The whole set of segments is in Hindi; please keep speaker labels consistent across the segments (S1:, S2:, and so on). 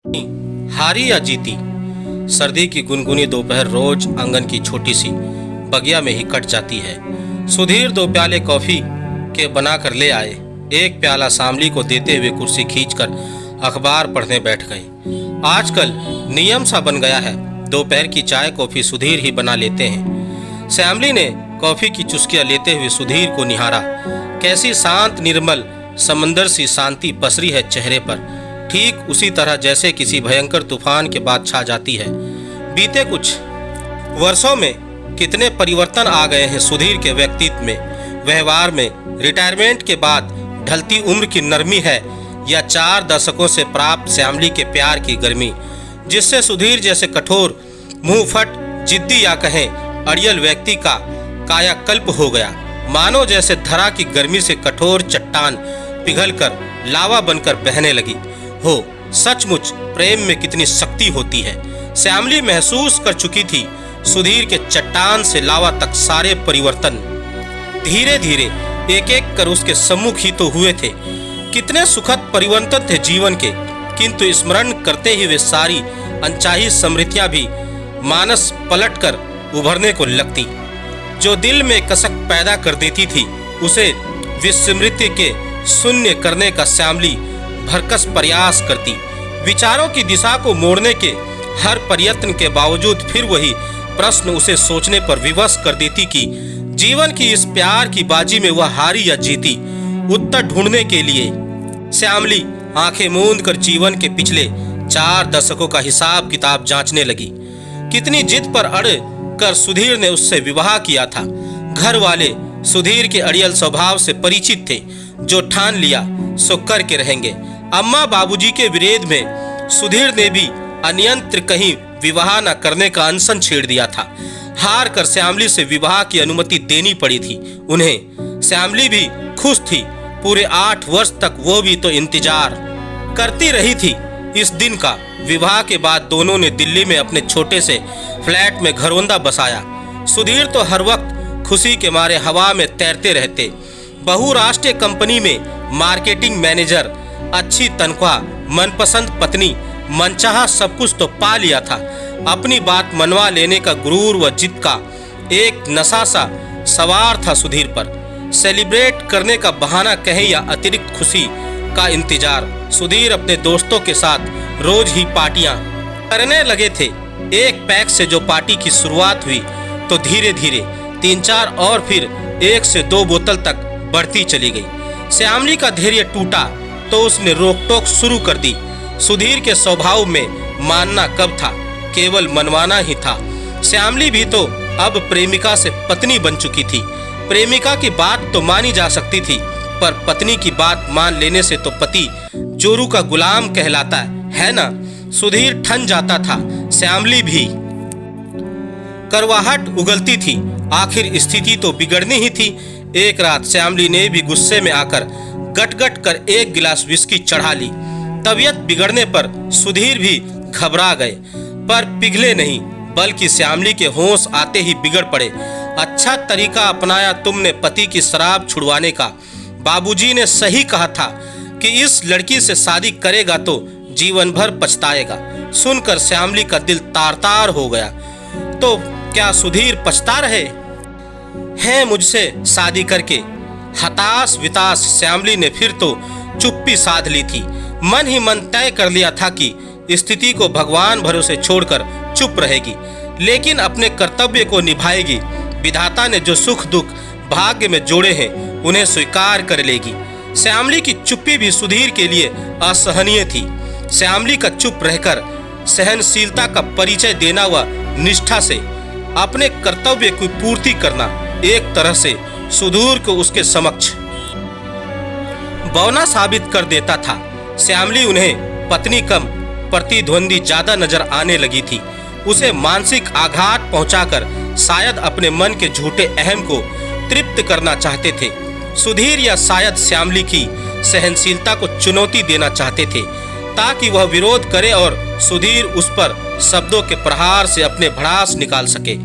S1: हारी या जीती, सर्दी की गुनगुनी दोपहर रोज आंगन की छोटी सी बगिया में ही कट जाती है। सुधीर 2 प्याले कॉफी के बनाकर ले आए। एक प्याला शामली को देते हुए कुर्सी खींचकर अखबार पढ़ने बैठ गए। आजकल नियम सा बन गया है, दोपहर की चाय कॉफी सुधीर ही बना लेते हैं। श्यामली ने कॉफी की चुस्कियां लेते हुए सुधीर को निहारा। कैसी शांत निर्मल समंदर सी शांति पसरी है चेहरे पर, ठीक उसी तरह जैसे किसी भयंकर तूफान के बाद छा जाती है। बीते कुछ वर्षों में कितने परिवर्तन आ गए हैं सुधीर के व्यक्तित्व में, व्यवहार में। रिटायरमेंट के बाद ढलती उम्र की नरमी है या 4 दशकों से प्राप्त श्यामली के प्यार की गर्मी, जिससे सुधीर जैसे कठोर, मुंह फट, जिद्दी या कहें अड़ियल व्यक्ति का कायाकल्प हो गया। मानो जैसे धरा की गर्मी से कठोर चट्टान पिघलकर लावा बनकर बहने लगी हो। सचमुच प्रेम में कितनी शक्ति होती है। श्यामली महसूस कर चुकी थी सुधीर के चट्टान से लावा तक सारे परिवर्तन। धीरे धीरे एक एक कर उसके सम्मुख ही तो हुए थे। कितने सुखद परिवर्तन थे जीवन के, किंतु स्मरण करते ही वे सारी अनचाही स्मृतियां भी मानस पलट कर उभरने को लगती। जो दिल में कसक पैदा कर देती थी, उसे विस्मृति के शून्य करने का श्यामली भरकस प्रयास करती। विचारों की दिशा को मोड़ने के हर प्रयत्न के बावजूद फिर वही प्रश्न उसे सोचने पर विवश कर देती कि जीवन की इस प्यार की बाजी में वह हारी या जीती। उत्तर ढूंढने के लिए श्यामली आंखें मूंद कर जीवन के पिछले 4 दशकों का हिसाब किताब जांचने लगी। कितनी जिद पर अड़ कर सुधीर ने उससे विवाह किया था। घर वाले सुधीर के अड़ियल स्वभाव से परिचित थे। जो ठान लिया सो करके रहेंगे। अम्मा बाबूजी के विरोध में सुधीर ने भी अनियंत्र कहीं विवाह न करने का अनशन छेड़ दिया था। हार कर श्यामली से विवाह की अनुमति देनी पड़ी थी उन्हें। श्यामली भी खुश थी। पूरे 8 वर्ष तक वो भी तो इंतजार करती रही थी इस दिन का। विवाह के बाद दोनों ने दिल्ली में अपने छोटे से फ्लैट में घरौंदा बसाया। सुधीर तो हर वक्त खुशी के मारे हवा में तैरते रहते। बहुराष्ट्रीय कंपनी में मार्केटिंग मैनेजर, अच्छी तनख्वाह, मनपसंद पत्नी, मनचाहा सब कुछ तो पा लिया था। अपनी बात मनवा लेने का गुरूर व जिद का एक नशा सा सवार था सुधीर पर। सेलिब्रेट करने का बहाना कहें या अतिरिक्त खुशी का इंतजार, सुधीर अपने दोस्तों के साथ रोज ही पार्टियां करने लगे थे। एक पैक से जो पार्टी की शुरुआत हुई तो धीरे धीरे 3-4 और फिर 1 से 2 बोतल तक बढ़ती चली गई। श्यामली का धैर्य टूटा तो उसने रोक टोक शुरू कर दी। सुधीर के स्वभाव में मानना कब था, केवल मनवाना ही था। श्यामली भी तो अब प्रेमिका से पत्नी बन चुकी थी। प्रेमिका की बात तो मानी जा सकती थी, पर पत्नी की बात मान लेने से तो पति जोरू का गुलाम कहलाता है ना। सुधीर ठन जाता था, श्यामली भी। करवाहट उगलती थी। आखिर स्थिति तो बिगड़नी ही थी। एक रात श्यामली ने भी गुस्से में आकर गट गट कर 1 गिलास विस्की चढ़ा ली। तबीयत बिगड़ने पर सुधीर भी घबरा गए, पर पिघले नहीं, बल्कि श्यामली के होश आते ही बिगड़ पड़े। अच्छा तरीका अपनाया तुमने पति की शराब छुड़वाने का। बाबूजी ने सही कहा था कि इस लड़की से शादी करेगा तो जीवन भर पछताएगा। सुनकर श्यामली का दिल तार तार हो गया। तो क्या सुधीर पछता रहे हैं मुझसे शादी करके? हताश विताश श्यामली ने फिर तो चुप्पी साध ली थी। मन ही मन तय कर लिया था कि स्थिति को भगवान भरोसे छोड़कर चुप रहेगी, लेकिन अपने कर्तव्य को निभाएगी। विधाता ने जो सुख दुख भाग्य में जोड़े हैं उन्हें स्वीकार कर लेगी। श्यामली की चुप्पी भी सुधीर के लिए असहनीय थी। श्यामली का चुप रहकर सहनशीलता का परिचय देना व निष्ठा से अपने कर्तव्य की पूर्ति करना एक तरह से सुधीर को उसके समक्ष बौना साबित कर देता था। श्यामली उन्हें पत्नी कम प्रतिद्वंदी ज्यादा नजर आने लगी थी। उसे मानसिक आघात पहुंचाकर शायद अपने मन के झूठे अहम को तृप्त करना चाहते थे सुधीर, या शायद श्यामली की सहनशीलता को चुनौती देना चाहते थे ताकि वह विरोध करे और सुधीर उस पर शब्दों के प्रहार से अपने भड़ास निकाल सके।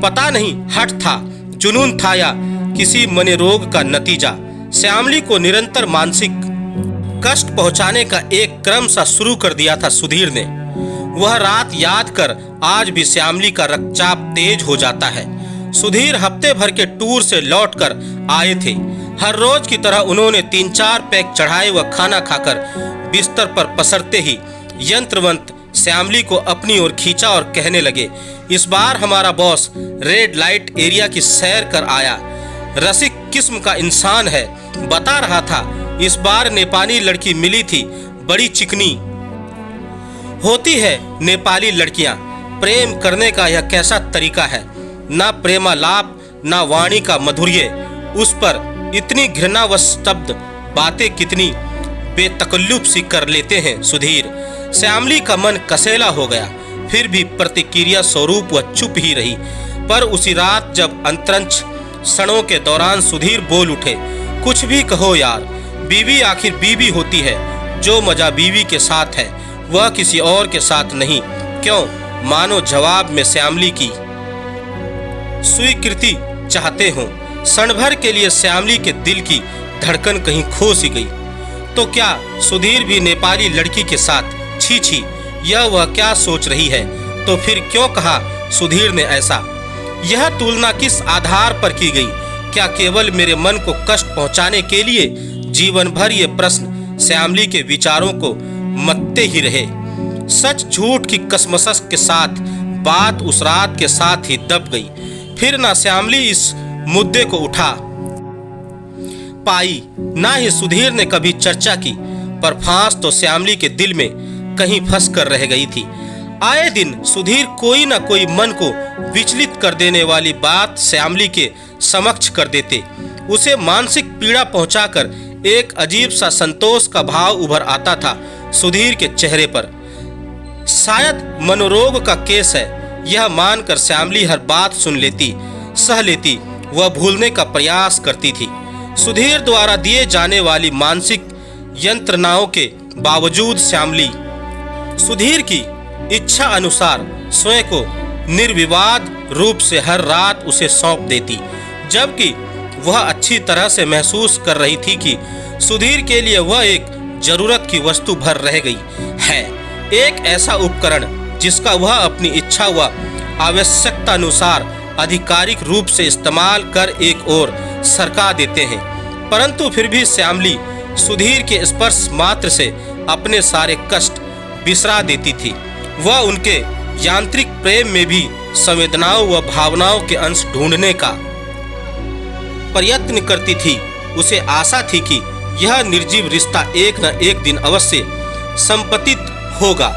S1: पता नहीं हठ था, जुनून था या किसी मनोरोग का नतीजा। श्यामली को निरंतर मानसिक कष्ट पहुंचाने का एक क्रम सा शुरू कर दिया था सुधीर ने। वह रात याद कर आज भी श्यामली का रक्तचाप तेज हो जाता है। सुधीर हफ्ते भर के टूर से लौटकर आए थे। हर रोज की तरह उन्होंने 3-4 पैक चढ़ाए व खाना खाकर बिस्तर पर पसरते ही यंत्रवंत श्यामली को अपनी ओर खींचा और कहने लगे, इस बार हमारा बॉस रेड लाइट एरिया की सैर कर आया। रसिक किस्म का इंसान है, बता रहा था। इस बार नेपाली लड़की मिली थी, बड़ी चिकनी होती है नेपाली लड़कियां। प्रेम करने का यह कैसा तरीका है, ना प्रेमालाप ना वाणी का माधुर्य, उस पर इतनी घृणा व स्तब्ध बातें कितनी बेतकल्लुफ सी कर लेते हैं सुधीर। श्यामली का मन कसेला हो गया, फिर भी प्रतिक्रिया स्वरूप वह चुप ही रही। पर उसी रात जब अंतरंश क्षणों के दौरान सुधीर बोल उठे, कुछ भी कहो यार, बीवी आखिर बीवी होती है। जो मजा बीवी के साथ है वह किसी और के साथ नहीं। क्यों? मानो जवाब में श्यामली की स्वीकृति चाहते हो। क्षण भर के लिए श्यामली के दिल की धड़कन कहीं खो सी गई। तो क्या सुधीर भी नेपाली लड़की के साथ? छी छी, यह वह क्या सोच रही है? तो फिर क्यों कहा सुधीर ने ऐसा? यह तुलना किस आधार पर की गई? क्या केवल मेरे मन को कष्ट पहुंचाने के लिए? जीवन भर ये प्रश्न श्यामली के विचारों को मत्ते ही रहे। सच झूठ की कसमसस के साथ बात उस रात के साथ ही दब गई। फिर ना श्यामली इस मुद्दे को उठा पाई, ना ही सुधीर ने कभी चर्चा की। पर फांस तो श्यामली के दिल में कहीं फंस कर रह गई थी। आए दिन सुधीर कोई ना कोई मन को विचलित कर देने वाली बात श्यामली के समक्ष कर देते। उसे मानसिक पीड़ा पहुंचाकर एक अजीब सा संतोष का भाव उभर आता था सुधीर के चेहरे पर। शायद मनोरोग का केस है, यह मानकर श्यामली हर बात सुन लेती, सह लेती, वह भूलने का प्रयास करती थी। सुधीर द्वारा दिए जाने वाली मानसिक यंत्रणाओं के बावजूद श्यामली सुधीर की इच्छा अनुसार स्वयं को निर्विवाद रूप से हर रात उसे सौंप देती, जबकि वह अच्छी तरह से महसूस कर रही थी कि सुधीर के लिए वह एक जरूरत की वस्तु भर रह गई है, एक ऐसा उपकरण जिसका वह अपनी इच्छा व आवश्यकता अनुसार आधिकारिक रूप से इस्तेमाल कर एक ओर सरका देते हैं। परंतु फिर भी श्यामली सुधीर के स्पर्श मात्र से अपने सारे कष्ट बिसरा देती थी। वह उनके यांत्रिक प्रेम में भी संवेदनाओं व भावनाओं के अंश ढूंढने का प्रयत्न करती थी। उसे आशा थी कि यह निर्जीव रिश्ता एक न एक दिन अवश्य संपतित होगा।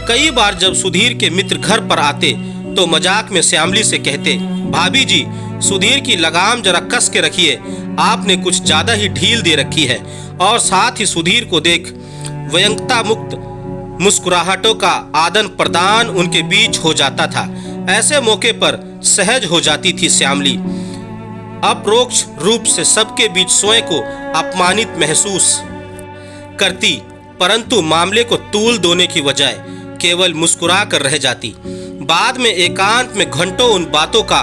S1: कई बार जब सुधीर के मित्र घर पर आते तो मजाक में श्यामली से कहते, भाभी जी सुधीर की लगाम जरा कस के रखिए, आपने कुछ ज्यादा ही ढील दे रखी है। और साथ ही सुधीर को देख व्यंगता मुक्त मुस्कुराहटों का आदान प्रदान उनके बीच हो जाता था। ऐसे मौके पर सहज हो जाती थी श्यामली, अपरोक्ष रूप से सबके बीच स्वयं को अपमानित महसूस करती, परंतु मामले को तूल दोने की बजाय केवल मुस्कुरा कर रह जाती। बाद में एकांत में घंटों उन बातों का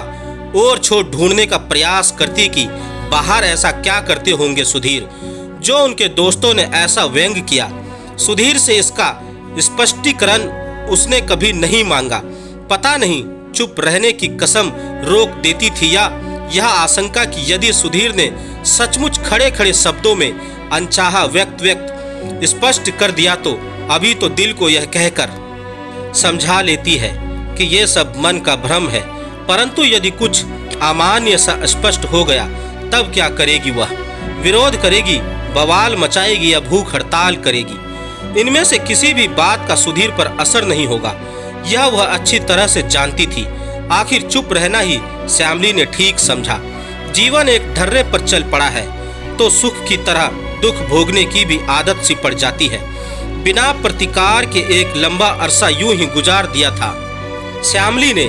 S1: और छोड़ ढूंढने का प्रयास करती कि बाहर ऐसा क्या करते होंगे सुधीर, जो उनके दोस्तों ने ऐसा व्यंग किया। सुधीर से इसका स्पष्टीकरण उसने कभी नहीं मांगा। पता नहीं चुप रहने की कसम रोक देती थी या यह आशंका कि यदि सुधीर ने सचमुच खड़े खड़े शब्दों में अनचाहा व्यक्त स्पष्ट कर दिया तो अभी तो दिल को यह कहकर समझा लेती है कि यह सब मन का भ्रम है। परंतु यदि कुछ अमान्य सा स्पष्ट हो गया तब क्या करेगी? वह विरोध करेगी, बवाल मचाएगी या भूख हड़ताल करेगी? इनमें से किसी भी बात का सुधीर पर असर नहीं होगा, यह वह अच्छी तरह से जानती थी। आखिर चुप रहना ही श्यामली ने ठीक समझा। जीवन एक ढर्रे पर चल पड़ा है तो सुख की तरह दुख भोगने की भी आदत सी पड़ जाती है। बिना प्रतिकार के एक लंबा अरसा यूं ही गुजार दिया था श्यामली ने।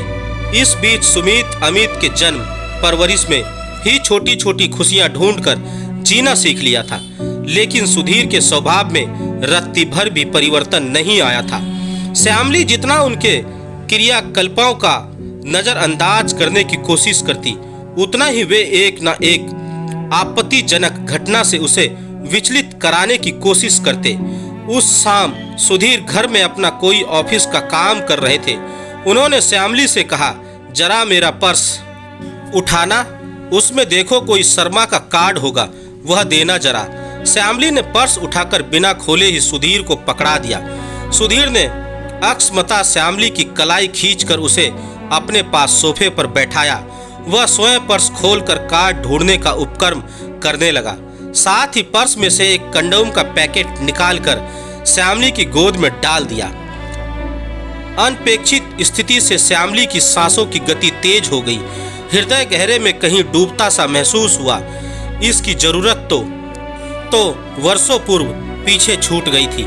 S1: इस बीच सुमित अमित के जन्म परवरिश में ही छोटी छोटी खुशियां ढूंढकर जीना सीख लिया था, लेकिन सुधीर के स्वभाव में रत्ती भर भी परिवर्तन नहीं आया था। श्यामली जितना उनके क्रियाकल्पों का नजरअंदाज करने की कोशिश करती, उतना ही वे एक न एक आपत्तिजनक घटना से उसे विचलित कराने की कोशिश करते। उस शाम सुधीर घर में अपना कोई ऑफिस का काम कर रहे थे। उन्होंने श्यामली से कहा, जरा मेरा पर्स उठाना, उसमें देखो कोई शर्मा का कार्ड होगा, वह देना जरा। श्यामली ने पर्स उठाकर बिना खोले ही सुधीर को पकड़ा दिया। सुधीर ने अकस्मात श्यामली की कलाई खींचकर उसे अपने पास सोफे पर बैठाया। वह स्वयं पर्स खोलकर कार्ड ढूंढने का उपक्रम करने लगा। साथ ही पर्स में से एक कंडोम का पैकेट निकालकर श्यामली की गोद में डाल दिया। अनपेक्षित स्थिति से श्यामली की सांसों की गति तेज हो गई। हृदय गहरे में कहीं डूबता सा महसूस हुआ। इसकी जरूरत तो वर्षों पूर्व पीछे छूट गई थी।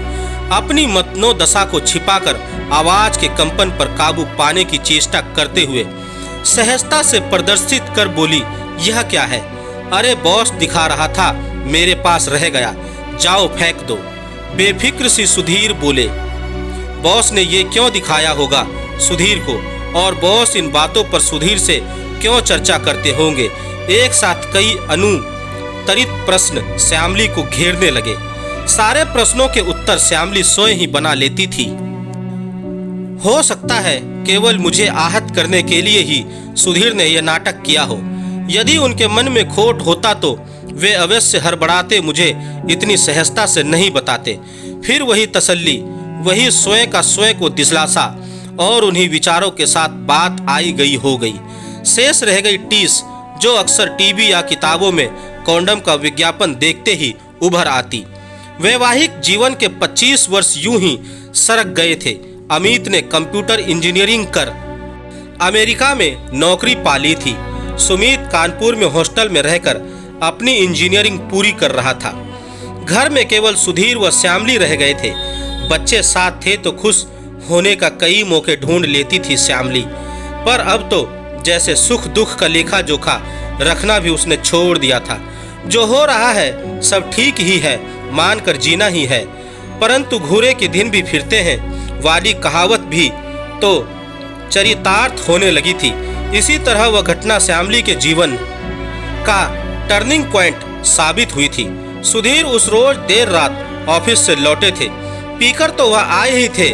S1: अपनी मनोदशा को छिपाकर आवाज के कंपन पर काबू पाने की चेष्टा करते हुए सहजता से प्रदर्शित कर बोली, यह क्या है? अरे बॉस दिखा रहा था, मेरे पास रह गया, जाओ फेंक दो। बेफिक्र सी सुधीर बोले। बॉस ने ये क्यों दिखाया होगा सुधीर को, और बॉस इन बातों पर सुधीर से क्यों चर्चा करते होंगे? एक साथ कई अनुत्तरित प्रश्न श्यामली को घेरने लगे। सारे प्रश्नों के उत्तर श्यामली स्वयं ही बना लेती थी। हो सकता है केवल मुझे आहत करने के लिए ही सुधीर ने यह नाटक किया हो। यदि उनके मन में खोट होता तो वे अवश्य हड़बड़ाते मुझे इतनी सहजता से नहीं बताते। फिर वही तसल्ली, वही स्वयं का स्वयं को दिलासा और उन्हीं विचारों के साथ बात आई गई हो गई। शेष रह गई टीस, जो अक्सर टीवी या किताबों में कॉन्डम का विज्ञापन देखते ही उभर आती। वैवाहिक जीवन के 25 वर्ष यूं ही सरक गए थे। अमित ने कंप्यूटर इंजीनियरिंग कर अमेरिका में नौकरी पा ली थी। सुमित कानपुर में हॉस्टल में रहकर अपनी इंजीनियरिंग पूरी कर रहा था। घर में केवल सुधीर व श्यामली रह गए थे। बच्चे साथ थे तो खुश होने का कई मौके ढूंढ लेती थी श्यामली, पर अब तो जैसे सुख दुख का लेखा जोखा रखना भी उसने छोड़ दिया था। जो हो रहा है सब ठीक ही है, मानकर जीना ही है। परंतु घूरे के दिन भी फिरते हैं वाली कहावत भी तो चरितार्थ होने लगी थी। इसी तरह वह घटना श्यामली के जीवन का टर्निंग पॉइंट साबित हुई थी। सुधीर उस रोज देर रात ऑफिस से लौटे थे। पीकर तो वह आए ही थे,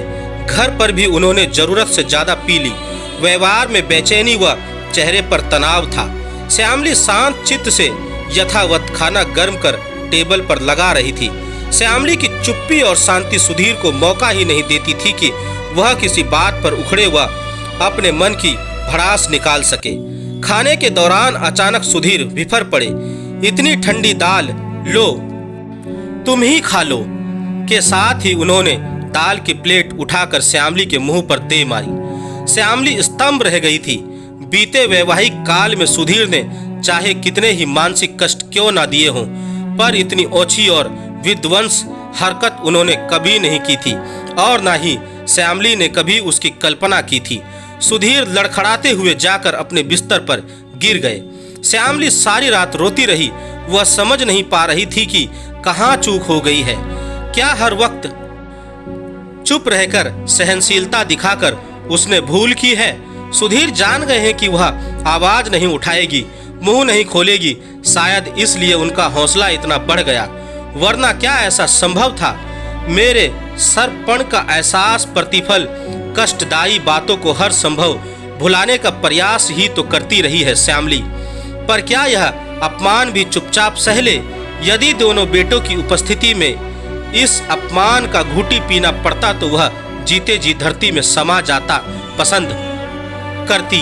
S1: घर पर भी उन्होंने जरूरत से ज्यादा पी ली। व्यवहार में बेचैनी व चेहरे पर तनाव था। श्यामली शांत चित्त से यथावत खाना गर्म कर टेबल पर लगा रही थी। श्यामली की चुप्पी और शांति सुधीर को मौका ही नहीं देती थी कि वह किसी बात पर उखड़े हुआ अपने मन की भड़ास निकाल सके। खाने के दौरान अचानक सुधीर बिफर पड़े। इतनी ठंडी दाल, लो तुम ही खा लो के साथ ही उन्होंने दाल की प्लेट उठाकर श्यामली के मुंह पर दे मारी। श्यामली स्तंभ रह गई थी। बीते वैवाहिक काल में सुधीर ने चाहे कितने ही मानसिक कष्ट क्यों ना दिए हों, पर इतनी ओछी और विध्वंस हरकत उन्होंने कभी नहीं की थी और ना ही श्यामली ने कभी उसकी कल्पना की थी। सुधीर लड़खड़ाते हुए जाकर अपने बिस्तर पर गिर गए। श्यामली सारी रात रोती रही। वह समझ नहीं पा रही थी कि कहाँ चूक हो गई है। क्या हर वक्त चुप रहकर सहनशीलता दिखाकर उसने भूल की है? सुधीर जान गए हैं कि वह आवाज नहीं उठाएगी, मुंह नहीं खोलेगी। शायद इसलिए उनका हौसला इतना बढ़ गया, वरना क्या ऐसा संभव था? मेरे सरपण का एहसास प्रतिफल कष्टदायी बातों को हर संभव भुलाने का प्रयास ही तो करती रही है श्यामली। पर क्या यह अपमान भी चुपचाप सह ले? यदि दोनों बेटों की उपस्थिति में इस अपमान का घूंटी पीना पड़ता तो वह जीते जी धरती में समा जाता पसंद करती।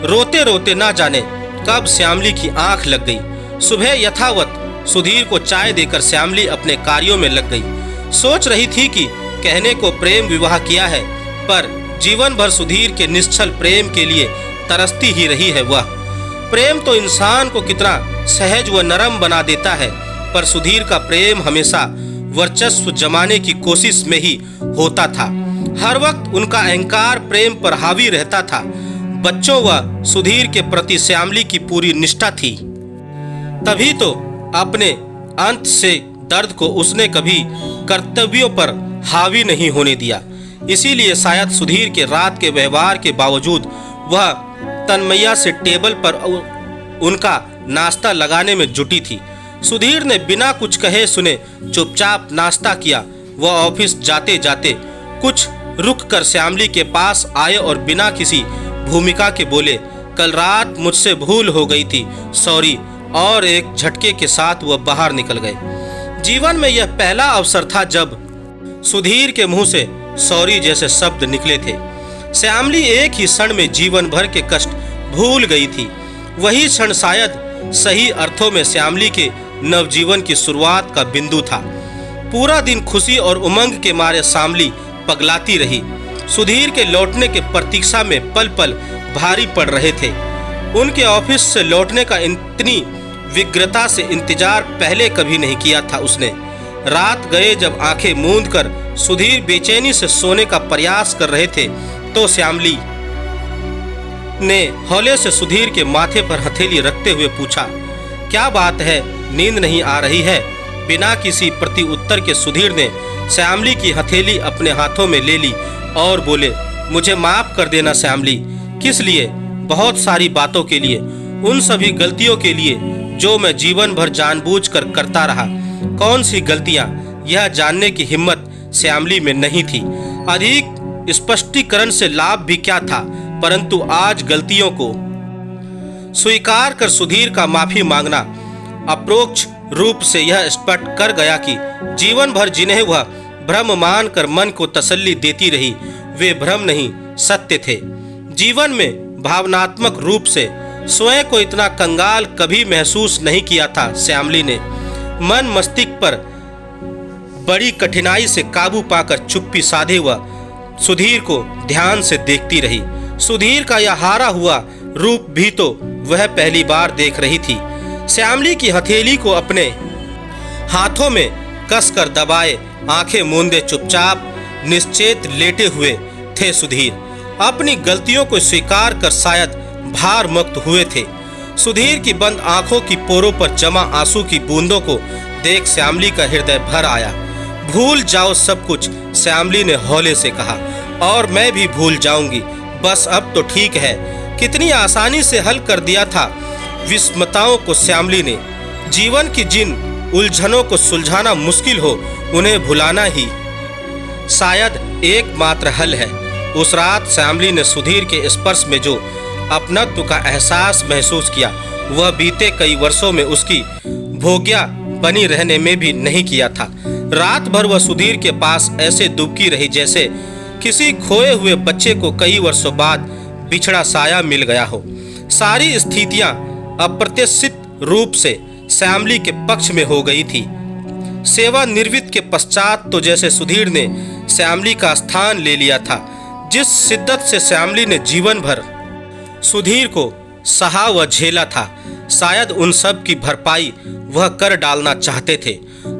S1: रोते रोते ना जाने कब श्यामली की आंख लग गई। सुबह यथावत सुधीर को चाय देकर श्यामली अपने कार्यों में लग गई। सोच रही थी कि कहने को प्रेम विवाह किया है, पर जीवन भर सुधीर के निश्चल प्रेम के लिए तरसती ही रही है। वह प्रेम तो इंसान को कितना सहज व नरम बना देता है, पर सुधीर का प्रेम हमेशा वर्चस्व जमाने की कोशिश में ही होता था। हर वक्त उनका अहंकार प्रेम पर हावी रहता था। बच्चों व सुधीर के प्रति श्यामली की पूरी निष्ठा थी। तभी तो अपने अंत से दर्द को उसने कभी कर्तव्यों पर हावी नहीं होने दिया। इसीलिए शायद सुधीर के रात के व्यवहार के बावजूद वह तन्मय्या से टेबल पर उनका नाश्ता लगाने में जुटी थी। सुधीर ने बिना कुछ कहे सुने चुपचाप नाश्ता किया। वह ऑफिस जाते जाते कुछ रुक कर श्यामली के पास आए और बिना किसी भूमिका के बोले, कल रात मुझसे भूल हो गई थी, सॉरी। और एक झटके के साथ वह बाहर निकल गए। जीवन में यह पहला अवसर था जब सुधीर के मुंह से सॉरी जैसे शब्द निकले थे। श्यामली एक ही क्षण में जीवन भर के कष्ट भूल गई थी। वही क्षण शायद सही अर्थों में श्यामली के नवजीवन की शुरुआत का बिंदु था। पूरा दिन खुशी और उमंग के मारे श्यामली पगलाती रही। सुधीर के लौटने के प्रतीक्षा में पल पल भारी पड़ रहे थे। उनके ऑफिस से लौटने का इतनी व्यग्रता से इंतजार पहले कभी नहीं किया था उसने। रात गए जब आंखें मूंद कर सुधीर बेचैनी से सोने का प्रयास कर रहे थे तो श्यामली ने हौले से सुधीर के माथे पर हथेली रखते हुए पूछा, क्या बात है, नींद नहीं आ रही है? बिना किसी प्रति उत्तर के सुधीर ने श्यामली की हथेली अपने हाथों में ले ली और बोले, मुझे माफ कर देना श्यामली। किस लिए? बहुत सारी बातों के लिए, उन सभी गलतियों के लिए जो मैं जीवन भर जानबूझकर करता रहा। कौन सी गलतियां, यह जानने की हिम्मत श्यामली में नहीं थी। अधिक स्पष्टीकरण से लाभ भी क्या था, परंतु आज गलतियों को स्वीकार कर सुधीर का माफी मांगना अप्रोक्ष रूप से यह स्पष्ट कर गया कि जीवन भर जिन्हें वह भ्रम मानकर मन को तसल्ली देती रही, वे भ्रम नहीं सत्य थे। जीवन में भावनात्मक रूप से स्वयं को इतना कंगाल कभी महसूस नहीं किया था। श्यामली ने मन मस्तिष्क पर बड़ी कठिनाई से काबू पाकर चुप्पी साधे हुआ सुधीर को ध्यान से देखती रही। सुधीर का यह हारा हुआ रूप भी तो वह पहली बार देख रही थी। श्यामली की हथेली को अपने हाथों में कसकर दबाए आंखें मूंदे चुपचाप निश्चेत लेटे हुए थे सुधीर। अपनी गलतियों को स्वीकार कर शायद भार मुक्त हुए थे। सुधीर की बंद आंखों की पोरों पर जमा आंसू की बूंदों को देख श्यामली का हृदय भर आया। भूल जाओ सब कुछ, श्यामली ने हौले से कहा, और मैं भी भूल जाऊंगी, बस अब तो ठीक है। कितनी आसानी से हल कर दिया था विस्मताओं को श्यामली ने। जीवन की जिन उलझनों को सुलझाना मुश्किल हो, उन्हें भुलाना ही शायद एकमात्र हल है। उस रात श्यामली ने सुधीर के स्पर्श में जो अपनत्व का एहसास महसूस किया, वह बीते कई वर्षों में उसकी भोग्या बनी रहने में भी नहीं किया था। रात भर वह सुधीर के पास ऐसे दुबकी रही जैसे किसी खोए हुए बच्चे को कई वर्षों बाद बिछड़ा साया मिल गया हो। सारी स्थितियां अप्रत्याशित रूप से श्यामली के पक्ष में हो गई थी। सेवानिवृत्ति के पश्चात तो जैसे सुधीर ने श्यामली का स्थान ले लिया था। जिस शिद्दत से श्यामली ने जीवन भर सुधीर को सहा व झेला था, शायद उन सब की भरपाई वह कर डालना चाहते थे।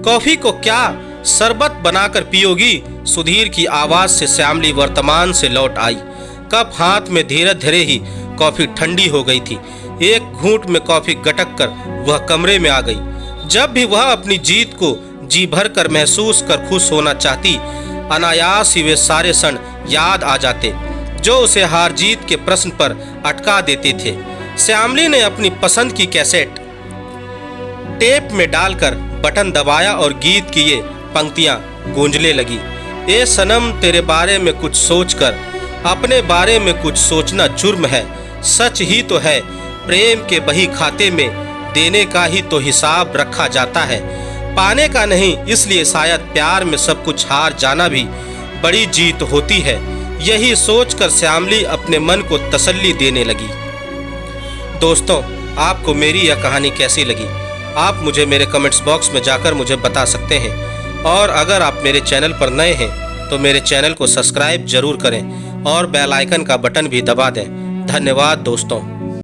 S1: कॉफी को क्या शरबत बनाकर पियोगी? सुधीर की आवाज से श्यामली वर्तमान से लौट आई। कप हाथ में धीरे धीरे ही कॉफी ठंडी हो गई थी। एक घूंट में कॉफी गटक कर वह कमरे में आ गई। जब भी वह अपनी जीत को जी भर कर महसूस कर खुश होना चाहती, अनायास ही वे सारे क्षण याद आ जाते जो उसे हार जीत के प्रश्न पर अटका देते थे। श्यामली ने अपनी पसंद की कैसेट टेप में डालकर बटन दबाया और गीत की ये पंक्तियां गूंजने लगी। ए सनम, तेरे बारे में कुछ सोचकर अपने बारे में कुछ सोचना जुर्म है। सच ही तो है, प्रेम के बही खाते में देने का ही तो हिसाब रखा जाता है, पाने का नहीं। इसलिए शायद प्यार में सब कुछ हार जाना भी बड़ी जीत होती है। यही सोचकर श्यामली अपने मन को तसल्ली देने लगी। दोस्तों, आपको मेरी यह कहानी कैसी लगी, आप मुझे मेरे कमेंट्स बॉक्स में जाकर मुझे बता सकते हैं। और अगर आप मेरे चैनल पर नए हैं तो मेरे चैनल को सब्सक्राइब जरूर करें और बेल आइकन का बटन भी दबा दें। धन्यवाद दोस्तों।